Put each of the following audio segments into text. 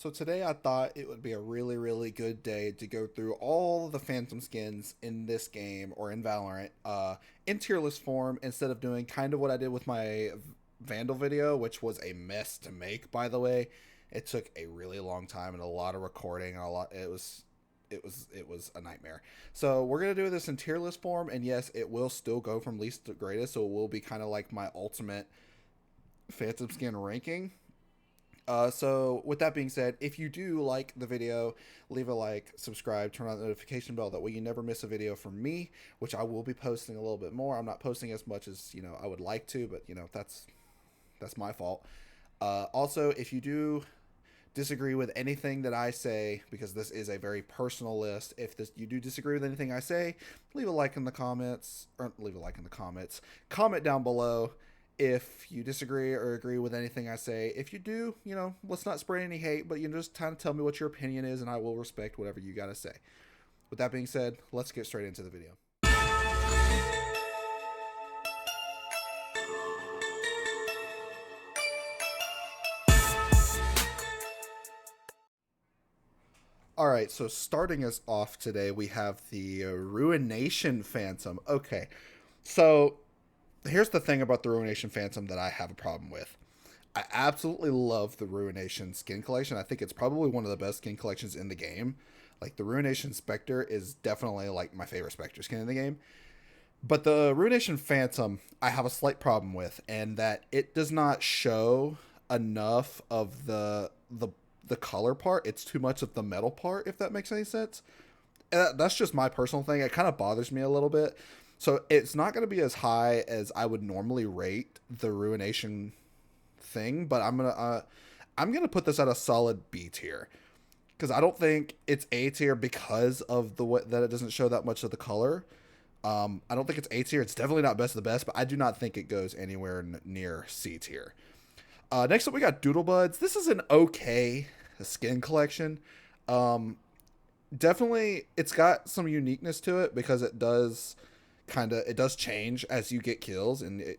So today I thought it would be a really good day to go through all the Phantom skins in this game or in Valorant in tier list form instead of doing kind of what I did with my Vandal video, which was a mess to make, by the way. It took a really long time and a lot of recording and a lot it was a nightmare. So we're gonna do this in tier list form, and yes, it will still go from least to greatest, so it will be kind of like my ultimate Phantom skin ranking. So with that being said, if you do like the video, leave a like, subscribe, turn on the notification bell. That way you never miss a video from me, which I will be posting a little bit more. I'm not posting as much as I would like to, but that's my fault. Also, if you do disagree with anything that I say, because this is a very personal list, if you do disagree with anything I say, leave a like in the comments, or leave a like in the comments. Comment down below if you disagree or agree with anything I say. If you do, let's not spread any hate, but just kind of tell me what your opinion is, and I will respect whatever you got to say. With that being said, let's get straight into the video. All right, so starting us off today, we have the Ruination Phantom. Okay, so here's the thing about the Ruination Phantom that I have a problem with. I absolutely love the Ruination skin collection. I think it's probably one of the best skin collections in the game. Like, the Ruination Spectre is definitely like my favorite Spectre skin in the game. But the Ruination Phantom, I have a slight problem with, and that it does not show enough of the color part. It's too much of the metal part, if that makes any sense. And that's just my personal thing. It kind of bothers me a little bit. So it's not going to be as high as I would normally rate the Ruination thing, but I'm gonna put this at a solid B tier, because I don't think it's A tier because of the way that it doesn't show that much of the color. I don't think it's A tier. It's definitely not best of the best, but I do not think it goes anywhere near C tier. Next up, we got Doodlebuds. This is an okay skin collection. Definitely, it's got some uniqueness to it because it does change as you get kills and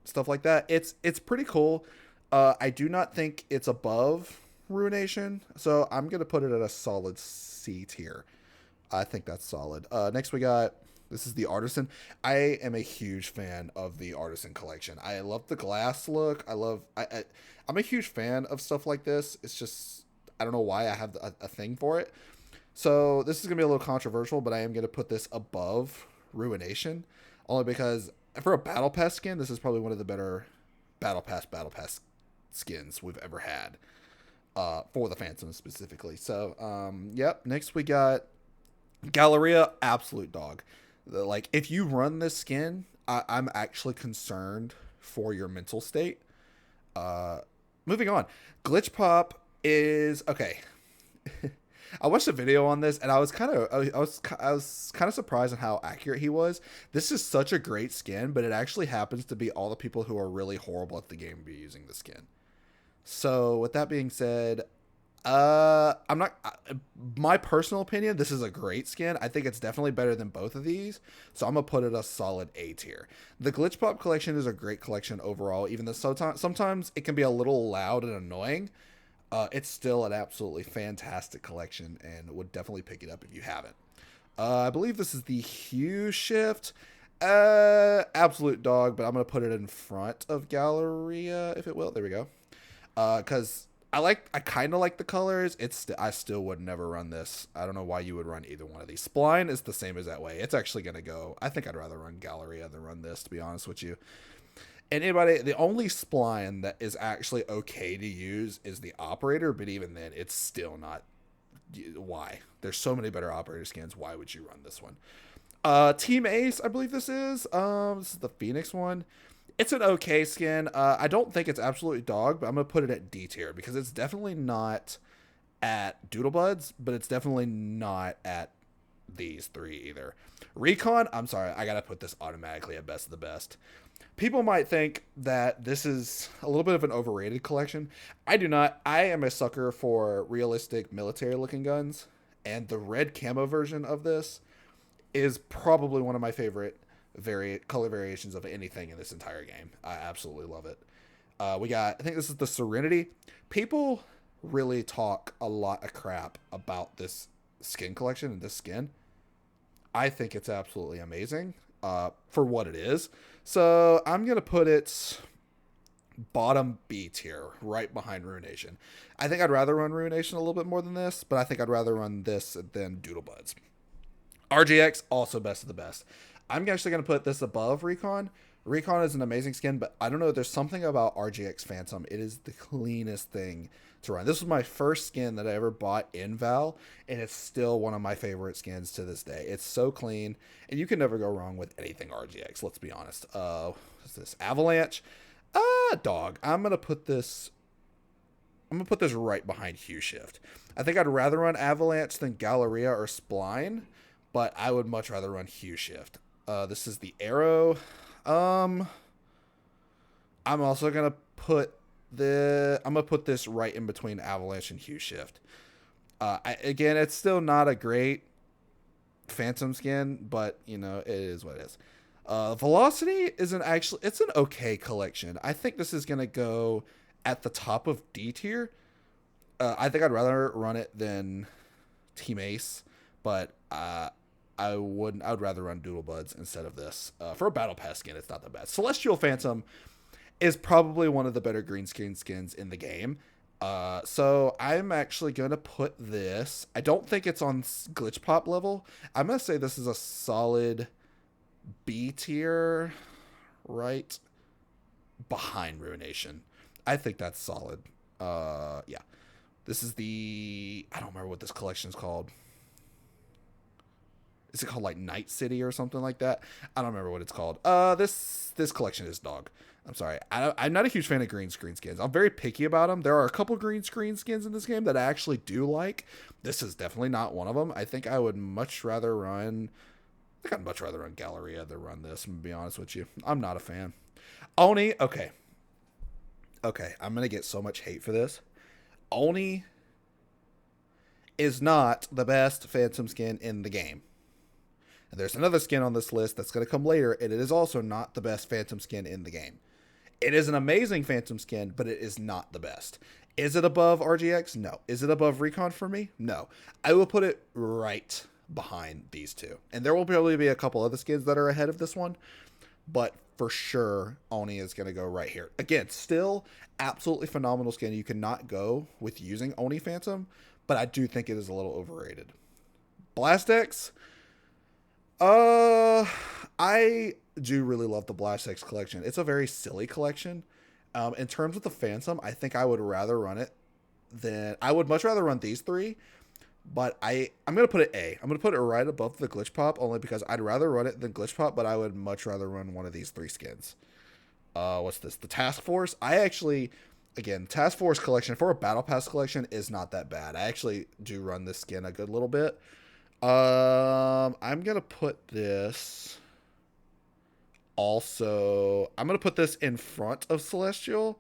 stuff like that. It's pretty cool. I do not think it's above Ruination, so I'm gonna put it at a solid C tier. I think that's solid. Next we got, this is the Artisan. I am a huge fan of the Artisan collection. I love the glass look. I'm a huge fan of stuff like this. It's just, I don't know why I have a thing for it. So this is gonna be a little controversial, but I am gonna put this above Ruination, only because for a Battle Pass skin, this is probably one of the better Battle Pass skins we've ever had, for the Phantom specifically. So, yep. Next we got Galleria, absolute dog. Like, if you run this skin, I'm actually concerned for your mental state. Moving on, Glitch Pop is okay. I watched a video on this, and I was kind of surprised at how accurate he was. This is such a great skin, but it actually happens to be all the people who are really horrible at the game be using the skin. So with that being said, I'm not, my personal opinion, this is a great skin. I think it's definitely better than both of these, so I'm gonna put it a solid A tier. The Glitch Pop collection is a great collection overall, even though sometimes it can be a little loud and annoying. It's still an absolutely fantastic collection, and would definitely pick it up if you haven't. I believe this is the Hue Shift. Absolute dog, but I'm gonna put it in front of Galleria, if it will. There we go. Because I kind of like the colors. I still would never run this. I don't know why you would run either one of these. Spline is the same as that way. It's actually gonna go. I think I'd rather run Galleria than run this, to be honest with you. And the only spline that is actually okay to use is the Operator, but even then, it's still not. Why? There's so many better Operator skins. Why would you run this one? Team Ace, I believe this is. This is the Phoenix one. It's an okay skin. I don't think it's absolutely dog, but I'm gonna put it at D tier because it's definitely not at Doodlebuds, but it's definitely not at these three either. Recon, I'm sorry, I gotta put this automatically at best of the best. People might think that this is a little bit of an overrated collection. I do not. I am a sucker for realistic military looking guns, and the red camo version of this is probably one of my favorite color variations of anything in this entire game. I absolutely love it. I think this is the Serenity. People really talk a lot of crap about this skin collection and this skin. I think it's absolutely amazing for what it is. So I'm going to put it bottom B tier, right behind Ruination. I think I'd rather run Ruination a little bit more than this, but I think I'd rather run this than Doodlebuds. RGX, also best of the best. I'm actually going to put this above Recon. Recon is an amazing skin, but I don't know. There's something about RGX Phantom. It is the cleanest thing to run. This was my first skin that I ever bought in Val, and it's still one of my favorite skins to this day. It's so clean, and you can never go wrong with anything RGX. Let's be honest. What's this? Avalanche. Dog. I'm gonna put this right behind Hue Shift. I think I'd rather run Avalanche than Galleria or Spline, but I would much rather run Hue Shift. This is the Arrow. I'm also gonna put this right in between Avalanche and Hue Shift. Again, it's still not a great Phantom skin, but you know, it is what it is. Velocity it's an okay collection. I think this is gonna go at the top of D tier. I think I'd rather run it than Team Ace, but I would rather run Doodlebuds instead of this. For a Battle Pass skin, it's not the best. Celestial Phantom is probably one of the better green screen skins in the game. So I'm actually going to put this. I don't think it's on Glitch Pop level. I'm going to say this is a solid B tier, right behind Ruination. I think that's solid. Yeah. This is I don't remember what this collection is called. Is it called like Night City or something like that? I don't remember what it's called. This collection is dog. I'm sorry. I'm not a huge fan of green screen skins. I'm very picky about them. There are a couple green screen skins in this game that I actually do like. This is definitely not one of them. I think I'd much rather run Galleria than run this, I'm going to be honest with you. I'm not a fan. Oni, okay. Okay, I'm going to get so much hate for this. Oni is not the best Phantom skin in the game. And there's another skin on this list that's going to come later, and it is also not the best Phantom skin in the game. It is an amazing Phantom skin, but it is not the best. Is it above RGX? No. Is it above Recon for me? No. I will put it right behind these two. And there will probably be a couple other skins that are ahead of this one, but for sure, Oni is going to go right here. Again, still absolutely phenomenal skin. You cannot go with using Oni Phantom, but I do think it is a little overrated. Blastex. I do really love the Blastex collection. It's a very silly collection. In terms of the Phantom, I think I would much rather run these three, but I'm going to put it A. I'm going to put it right above the Glitch Pop only because I'd rather run it than Glitch Pop, but I would much rather run one of these three skins. What's this? The Task Force. Task Force collection for a Battle Pass collection is not that bad. I actually do run this skin a good little bit. I'm gonna put this in front of Celestial,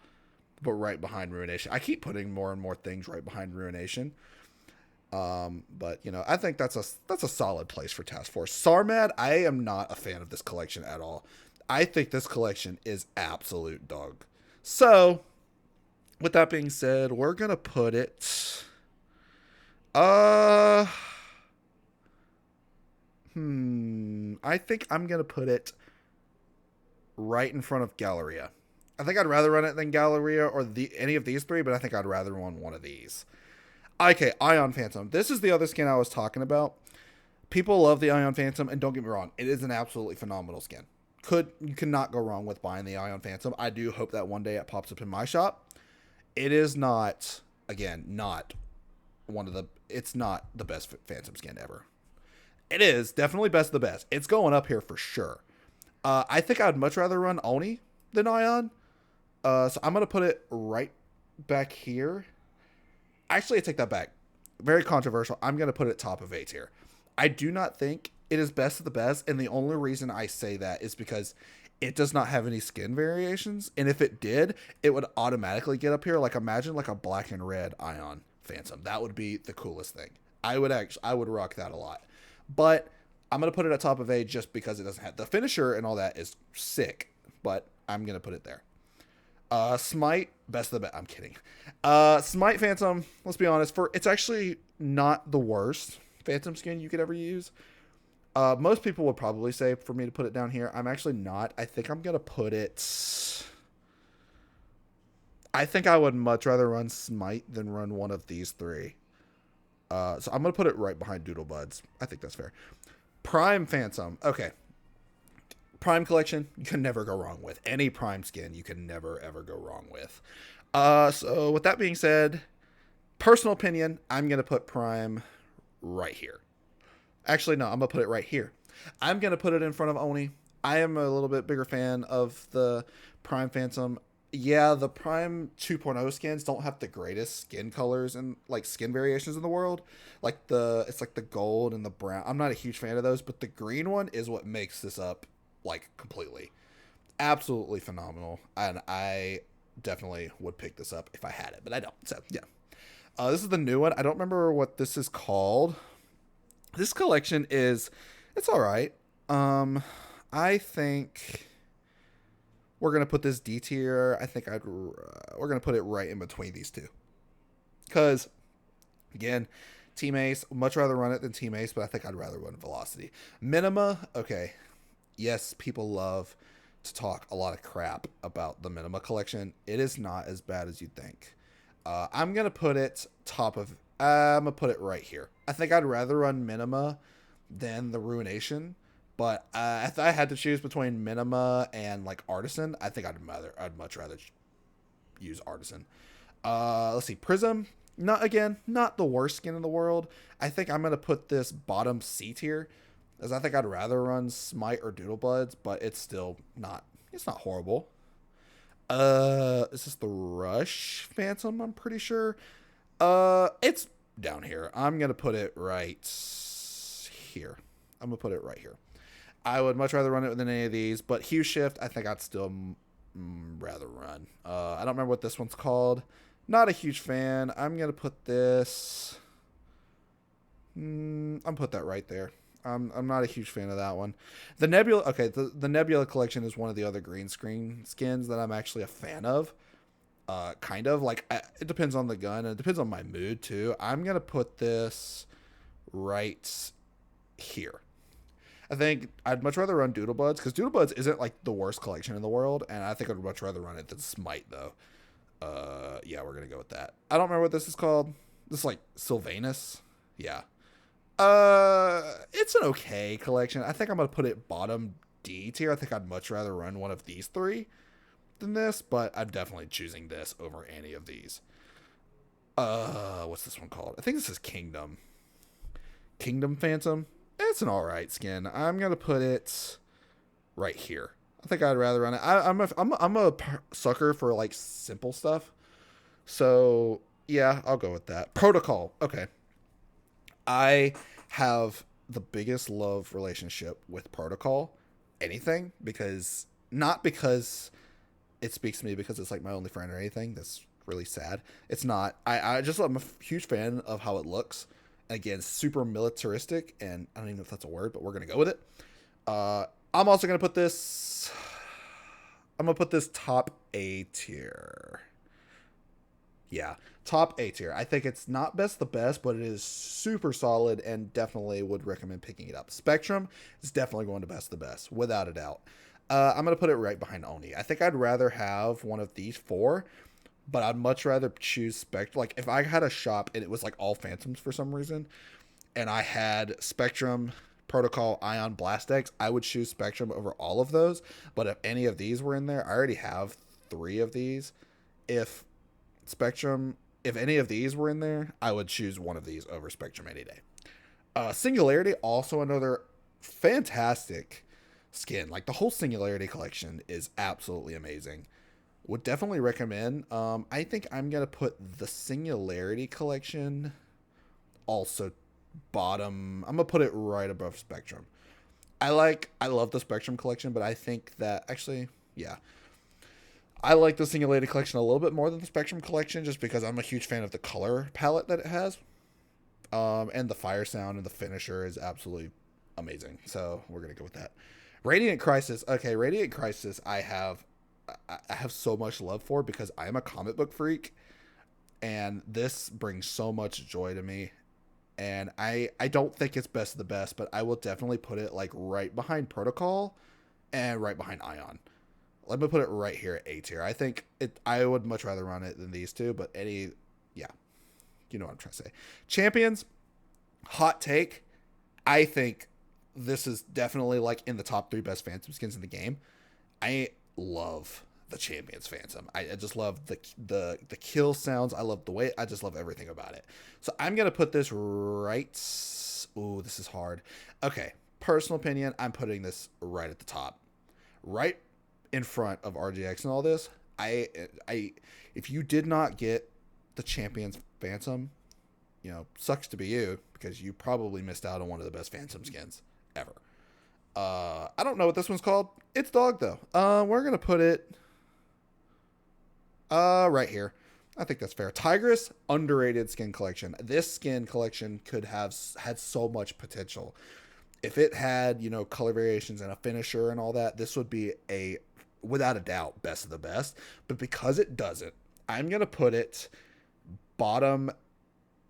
but right behind Ruination. I keep putting more and more things right behind Ruination. But you know, I think that's a solid place for Task Force. Sarmad, I am not a fan of this collection at all. I think this collection is absolute dog. So, with that being said, we're gonna put it I think I'm going to put it right in front of Galleria. I think I'd rather run it than Galleria or any of these three, but I think I'd rather run one of these. Okay, Ion Phantom. This is the other skin I was talking about. People love the Ion Phantom, and don't get me wrong, it is an absolutely phenomenal skin. You cannot go wrong with buying the Ion Phantom. I do hope that one day it pops up in my shop. It is not, again, it's not the best Phantom skin ever. It is definitely best of the best. It's going up here for sure. I think I'd much rather run Oni than Ion. So I'm going to put it right back here. Actually, I take that back. Very controversial. I'm going to put it top of A tier. I do not think it is best of the best. And the only reason I say that is because it does not have any skin variations. And if it did, it would automatically get up here. Like imagine like a black and red Ion Phantom. That would be the coolest thing. I would rock that a lot. But I'm going to put it at top of A just because it doesn't have the finisher and all that is sick, but I'm going to put it there. Smite, best of the best. I'm kidding. Smite Phantom, let's be honest, it's actually not the worst Phantom skin you could ever use. Most people would probably say for me to put it down here. I'm actually not. I think I'm gonna put it. I think I would much rather run Smite than run one of these three. So I'm gonna put it right behind Doodlebuds. I think that's fair. Prime Phantom. Okay. Prime collection, you can never go wrong with. Any Prime skin, you can never ever go wrong with. So with that being said, personal opinion, I'm gonna put Prime right here. Actually, no, I'm gonna put it right here. I'm gonna put it in front of Oni. I am a little bit bigger fan of the Prime Phantom. Yeah, the Prime 2.0 skins don't have the greatest skin colors and like skin variations in the world. It's like the gold and the brown. I'm not a huge fan of those, but the green one is what makes this up like completely. Absolutely phenomenal. And I definitely would pick this up if I had it, but I don't. So, yeah. This is the new one. I don't remember what this is called. This collection it's all right. I think we're gonna put this D tier. I think we're gonna put it right in between these two, because again, Team Ace, much rather run it than Team Ace, but I think I'd rather run Velocity. Minima, okay. Yes, people love to talk a lot of crap about the Minima collection. It is not as bad as you'd think. I'm gonna put it I'm gonna put it right here. I think I'd rather run Minima than the Ruination, but if I had to choose between Minima and like Artisan, I think I'd much rather use Artisan. Let's see, Prism. Not the worst skin in the world. I think I'm gonna put this bottom C tier, as I think I'd rather run Smite or Doodlebuds, but it's still not. It's not horrible. Is this the Rush Phantom? I'm pretty sure. It's down here. I'm gonna put it right here. I'm gonna put it right here. I would much rather run it than any of these, but Hue Shift, I think I'd still rather run. I don't remember what this one's called. Not a huge fan. I'm gonna put this. I'm gonna put that right there. I'm not a huge fan of that one. The Nebula, okay, the Nebula collection is one of the other green screen skins that I'm actually a fan of. Kind of like it depends on the gun and it depends on my mood too. I'm gonna put this right here. I think I'd much rather run Doodlebuds, because Doodlebuds isn't like the worst collection in the world, and I think I'd much rather run it than Smite though. Yeah, we're gonna go with that. I don't remember what this is called. This is like Sylvanus. Yeah. It's an okay collection. I think I'm gonna put it bottom D tier. I think I'd much rather run one of these three than this, but I'm definitely choosing this over any of these. What's this one called? I think this is Kingdom Phantom. It's an alright skin. I'm gonna put it right here. I think I'd rather run it. I'm a sucker for like simple stuff, so yeah, I'll go with that. Protocol. Okay, I have the biggest love relationship with Protocol. Anything, because not because it speaks to me because it's like my only friend or anything. That's really sad. It's not. I'm a huge fan of how it looks. Again, super militaristic, and I don't even know if that's a word, but we're gonna go with it. I'm also gonna put this. I'm gonna put this top A tier. Yeah, top A tier. I think it's not best the best, but it is super solid and definitely would recommend picking it up. Spectrum is definitely going to best the best, without a doubt. I'm going to put it right behind Oni. I think I'd rather have one of these four, but I'd much rather choose Spectrum. Like, if I had a shop and it was like all Phantoms for some reason, and I had Spectrum, Protocol, Ion, Blastex, I would choose Spectrum over all of those. But if any of these were in there, I already have 3 of these. If any of these were in there, I would choose one of these over Spectrum any day. Singularity, also another fantastic skin. Like, the whole Singularity collection is absolutely amazing. Would definitely recommend. I think I'm going to put the Singularity collection also bottom. I'm going to put it right above Spectrum. I love the Spectrum collection, but I think that actually, yeah. I like the Singularity collection a little bit more than the Spectrum collection, just because I'm a huge fan of the color palette that it has. And the fire sound and the finisher is absolutely amazing. So we're going to go with that. Radiant Crisis. Okay, Radiant Crisis I have I have so much love for because I am a comic book freak, and this brings so much joy to me. And I don't think it's best of the best, but I will definitely put it like right behind Protocol and right behind Ion. Let me put it right here at A tier. I think it. I would much rather run it than these two, but yeah, you know what I'm trying to say. Champions, hot take. I think this is definitely like in the top 3 best Phantom skins in the game. I love the Champions Phantom. I just love the kill sounds. I love the way. I just love everything about it. So I'm gonna put this right. Ooh, this is hard. Okay, personal opinion. I'm putting this right at the top, right in front of RGX and all this. I, if you did not get the Champions Phantom, sucks to be you because you probably missed out on one of the best Phantom skins ever. I don't know what this one's called. It's dog though. We're gonna put it right here. I think that's fair. Tigress, underrated skin collection. This skin collection could have had so much potential. If it had, color variations and a finisher and all that, this would be without a doubt, best of the best. But because it doesn't, I'm gonna put it bottom,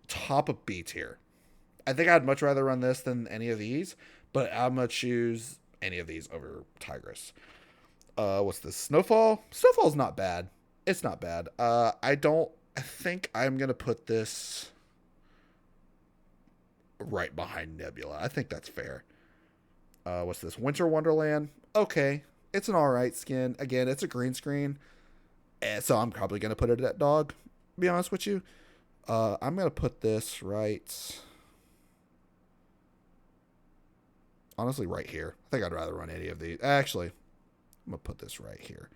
top of B tier. I think I'd much rather run this than any of these, but I'm gonna choose any of these over Tigress. What's this? Snowfall? Snowfall's not bad. It's not bad. I think I'm gonna put this right behind Nebula. I think that's fair. What's this? Winter Wonderland? Okay. It's an alright skin. Again, it's a green screen. So I'm probably gonna put it at dog, to be honest with you. I'm gonna put this right, honestly, right here. I think I'd rather run any of these. Actually, I'm gonna put this right here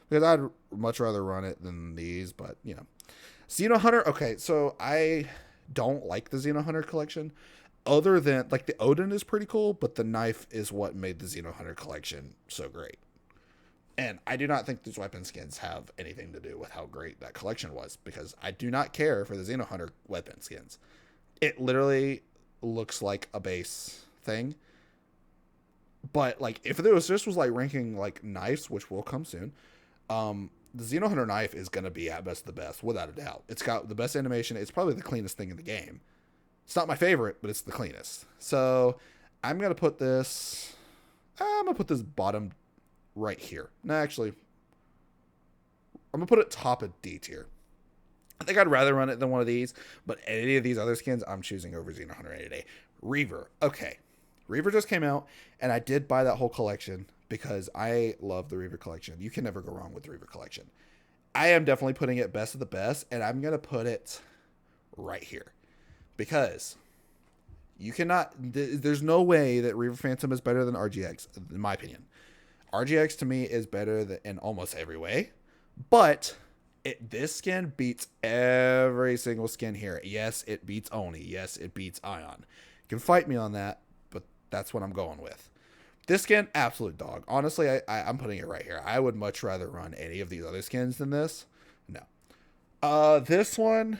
because I'd much rather run it than these. But Xeno Hunter. Okay, so I don't like the Xeno Hunter collection. Other than like the Odin is pretty cool, but the knife is what made the Xeno Hunter collection so great. And I do not think these weapon skins have anything to do with how great that collection was, because I do not care for the Xeno Hunter weapon skins. It literally looks like a base thing. But like if there was just was like ranking like knives, which will come soon, the Xeno Hunter knife is gonna be at best the best, without a doubt. It's got the best animation. It's probably the cleanest thing in the game. It's not my favorite, but it's the cleanest. So I'm gonna put this. I'm gonna put this bottom right here. No, actually, I'm gonna put it top of D tier. I think I'd rather run it than one of these, but any of these other skins, I'm choosing over Xeno Hunter any day. Reaver. Okay. Reaver just came out, and I did buy that whole collection because I love the Reaver collection. You can never go wrong with the Reaver collection. I am definitely putting it best of the best, and I'm going to put it right here because you cannot, there's no way that Reaver Phantom is better than RGX, in my opinion. RGX to me is better in almost every way, but this skin beats every single skin here. Yes, it beats Oni. Yes, it beats Ion. You can fight me on that, but that's what I'm going with. This skin, absolute dog. Honestly, I'm putting it right here. I would much rather run any of these other skins than this. No. This one,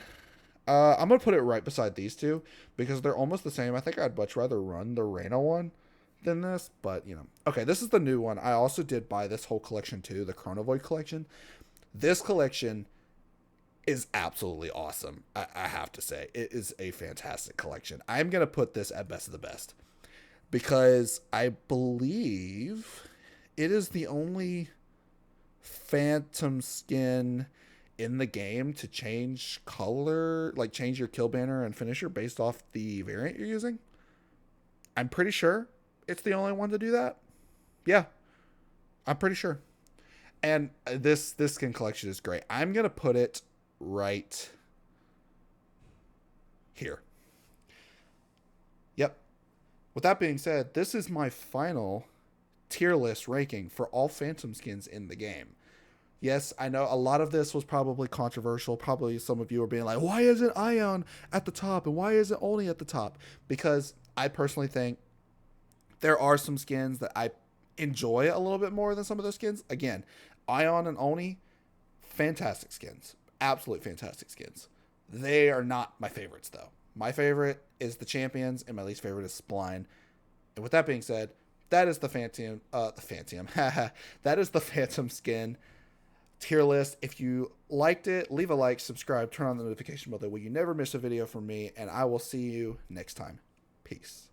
I'm going to put it right beside these two because they're almost the same. I think I'd much rather run the Reyna one than this, but Okay, this is the new one. I also did buy this whole collection too, the Chronovoid collection. This collection is absolutely awesome. I have to say, it is a fantastic collection. I'm going to put this at best of the best because I believe it is the only Phantom skin in the game to change color, like change your kill banner and finisher based off the variant you're using. I'm pretty sure it's the only one to do that. Yeah, I'm pretty sure. And this skin collection is great. I'm going to put it right here. Yep. With that being said, this is my final tier list ranking for all Phantom skins in the game. Yes, I know a lot of this was probably controversial. Probably some of you are being like, why isn't Ion at the top? And why isn't Oni at the top? Because I personally think there are some skins that I enjoy a little bit more than some of those skins. Again, Ion and Oni, fantastic skins. Absolute fantastic skins. They are not my favorites, though. My favorite is the Champions, and my least favorite is Spline. And with that being said, that is the Phantom. That is the Phantom skin tier list. If you liked it, leave a like, subscribe, turn on the notification bell. That way you never miss a video from me, and I will see you next time. Peace.